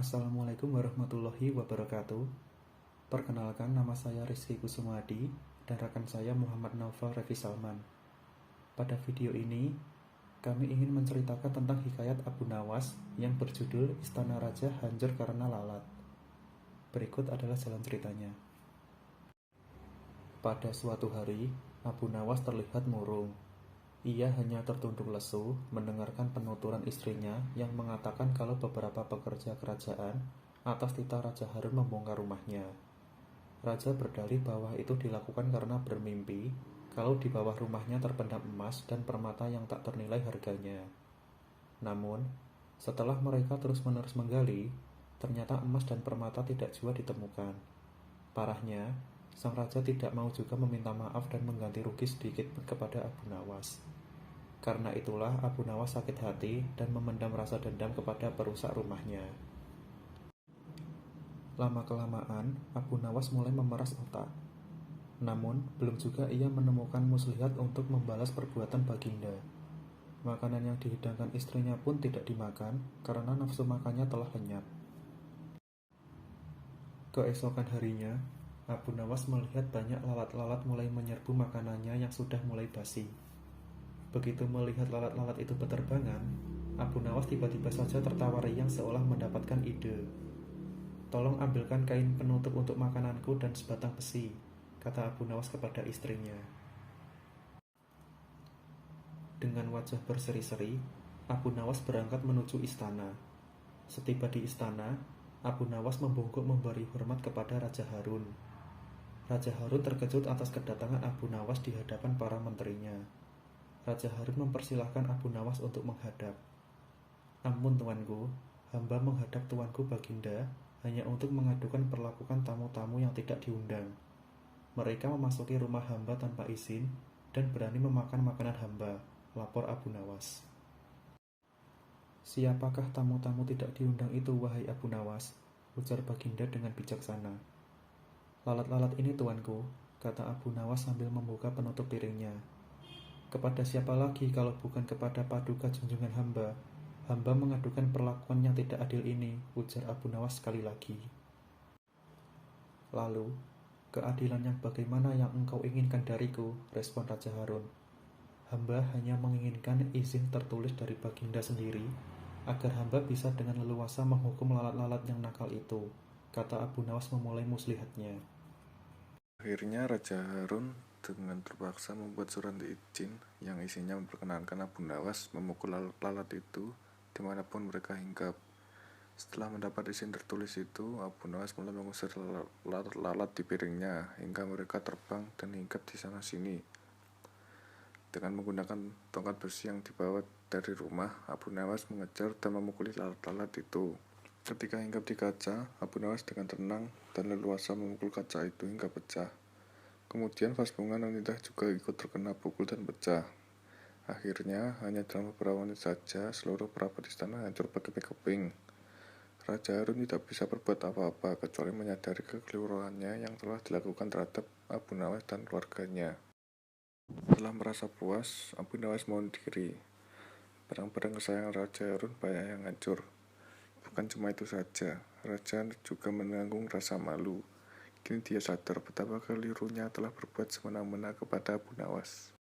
Assalamualaikum warahmatullahi wabarakatuh. Perkenalkan, nama saya Rizky Kusumadi dan rekan saya Muhammad Naufal Revi Salman. Pada video ini, kami ingin menceritakan tentang hikayat Abu Nawas yang berjudul Istana Raja Hancur Karena Lalat. Berikut adalah jalan ceritanya. Pada suatu hari, Abu Nawas terlihat murung. Ia hanya tertunduk lesu mendengarkan penuturan istrinya yang mengatakan kalau beberapa pekerja kerajaan atas titah Raja Harun membongkar rumahnya. Raja berdalih bahwa itu dilakukan karena bermimpi kalau di bawah rumahnya terpendam emas dan permata yang tak ternilai harganya. Namun, setelah mereka terus-menerus menggali, ternyata emas dan permata tidak jua ditemukan. Parahnya, sang raja tidak mau juga meminta maaf dan mengganti rugi sedikit pun kepada Abu Nawas. Karena itulah Abu Nawas sakit hati dan memendam rasa dendam kepada perusak rumahnya. Lama-kelamaan, Abu Nawas mulai memeras otak. Namun, belum juga ia menemukan muslihat untuk membalas perbuatan Baginda. Makanan yang dihidangkan istrinya pun tidak dimakan karena nafsu makannya telah lenyap. Keesokan harinya, Abu Nawas melihat banyak lalat-lalat mulai menyerbu makanannya yang sudah mulai basi. Begitu melihat lalat-lalat itu berterbangan, Abu Nawas tiba-tiba saja tertawa riang seolah mendapatkan ide. "Tolong ambilkan kain penutup untuk makananku dan sebatang besi," kata Abu Nawas kepada istrinya. Dengan wajah berseri-seri, Abu Nawas berangkat menuju istana. Setiba di istana, Abu Nawas membungkuk memberi hormat kepada Raja Harun. Raja Harun terkejut atas kedatangan Abu Nawas di hadapan para menterinya. Raja Harun mempersilahkan Abu Nawas untuk menghadap. "Ampun tuanku, hamba menghadap tuanku Baginda hanya untuk mengadukan perlakuan tamu-tamu yang tidak diundang. Mereka memasuki rumah hamba tanpa izin dan berani memakan makanan hamba," lapor Abu Nawas. "Siapakah tamu-tamu tidak diundang itu, wahai Abu Nawas?" ujar Baginda dengan bijaksana. "Lalat-lalat ini tuanku," kata Abu Nawas sambil membuka penutup piringnya. "Kepada siapa lagi kalau bukan kepada paduka junjungan hamba? Hamba mengadukan perlakuan yang tidak adil ini," ujar Abu Nawas sekali lagi. "Lalu, keadilan yang bagaimana yang engkau inginkan dariku?" respon Raja Harun. "Hamba hanya menginginkan izin tertulis dari Baginda sendiri, agar hamba bisa dengan leluasa menghukum lalat-lalat yang nakal itu," kata Abu Nawas memulai muslihatnya. Akhirnya Raja Harun dengan terpaksa membuat surat izin yang isinya memperkenankan Abu Nawas memukul lalat-lalat itu dimanapun mereka hinggap. Setelah mendapat izin tertulis itu, Abu Nawas mulai mengusir lalat-lalat di piringnya hingga mereka terbang dan hinggap di sana-sini. Dengan menggunakan tongkat besi yang dibawa dari rumah, Abu Nawas mengejar dan memukuli lalat-lalat itu. Ketika hinggap di kaca, Abu Nawas dengan tenang dan leluasa memukul kaca itu hingga pecah. Kemudian vas bunga dan lidah juga ikut terkena pukul dan pecah. Akhirnya, hanya dalam beberapa menit saja, seluruh perabot istana hancur berkeping-keping. Raja Harun tidak bisa berbuat apa-apa kecuali menyadari kekeliruannya yang telah dilakukan terhadap Abu Nawas dan keluarganya. Setelah merasa puas, Abu Nawas mohon diri. Barang-barang kesayangan Raja Harun banyak yang hancur. Bukan cuma itu saja, Raja juga menanggung rasa malu. Kini dia sadar betapa kelirunya telah berbuat semena-mena kepada Abu Nawas.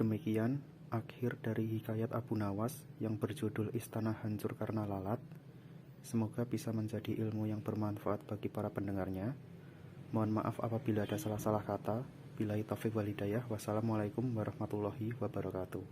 Demikian akhir dari hikayat Abu Nawas yang berjudul Istana Hancur Karena Lalat. Semoga bisa menjadi ilmu yang bermanfaat bagi para pendengarnya. Mohon maaf apabila ada salah-salah kata. Billahi taufiq wal hidayah. Wassalamualaikum warahmatullahi wabarakatuh.